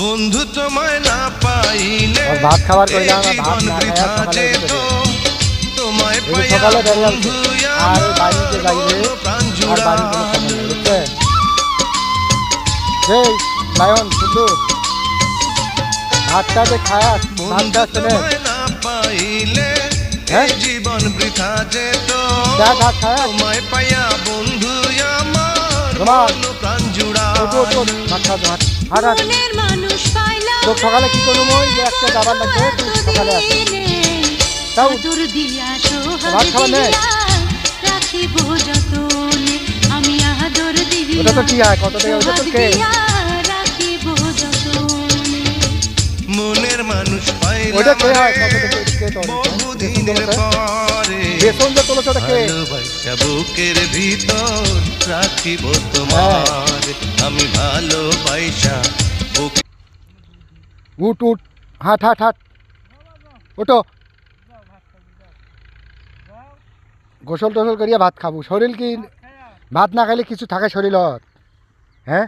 বন্ধু তোমায় না পাইলে ভাত খাবার কইলাম ভাত জীবন না বৃথা খায়া যেত। তোমায় এই পাইয়া সকালে বেরিয়ে বন্ধু আসছে আর এই বাড়িতে যাইবে প্রাণ আর বাড়ির কোনো খবর নেই বুঝছেন সেই লায়ন শুধু ভাতটা যে খায়া ভাতটা শুনে তোমায় না পাইলে হ্যাঁ? জীবন বৃথা যেত। যা ভাত খায়া তোমায় পাইয়া বন্ধু আমার রোমান, মন প্রাণ জুড়া। ভাত খাওয়া ভাত হাট হাট মনের মানুষ পাইলাম তো সকালে কি করবো ওই যে একটা যাবার লাগবে তুই সকালে আসে তাও আদর দিয়া সোহাগ ভাত খাওয়া নেই দিয়া রাখিব যতনে আমি আদর দিয়া ওটা তো কি হয় কত টাকা ওটা তো কে রাখিব যতনে মনের মানুষ পাইলাম ওটা কে হয় কত রে, টাকা কে তো বহুদিনের পরে বেতন যে তোলো সেটা কে ভালোবাসা বুকের ভিতর রাখিব তোমার। আমি ভালোবাসা বুকে উঠ উঠ হাট হাট হাট ওটো গোসল টোসল করিয়া ভাত খাবো শরীর কি ভাত না খাইলে কিছু থাকে শরীর হ্যাঁ